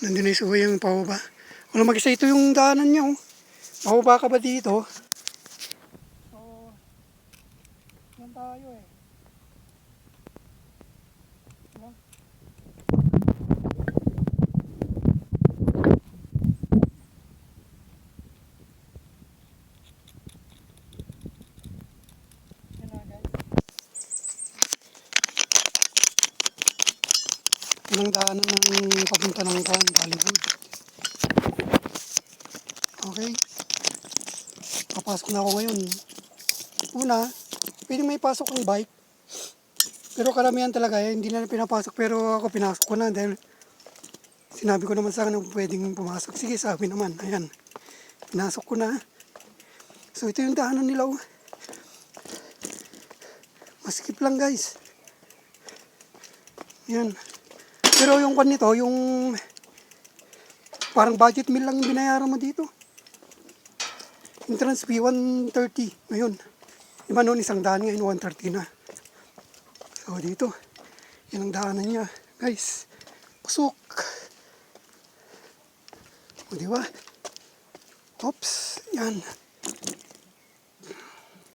Nandun na yung suya yung pababa. Kung mag-isa ito yung daanan niya, oh. Pababa ka ba dito? So, yan tayo eh. Diba? Yan na guys. Yan ang daanan ng papunta ng Hollywood. Okay. Papasok na ako ngayon. Una, pwede may pasok ang bike. Pero karamihan talaga, hindi na pinapasok. Pero ako pinasok ko na dahil sinabi ko naman sa akin pwedeng pumasok. Sige, sabi naman. Ayan. Pinasok ko na. So ito yung daanan nila. Oh. Maskip lang guys. Ayan. Pero yung kan nito, yung parang budget meal lang binayaran mo dito. Entrance fee 130 ngayon. Iba noon 100 ngayon 130 na. So dito, yan ang daanan niya. Guys, pasok. O diba? Oops, yan.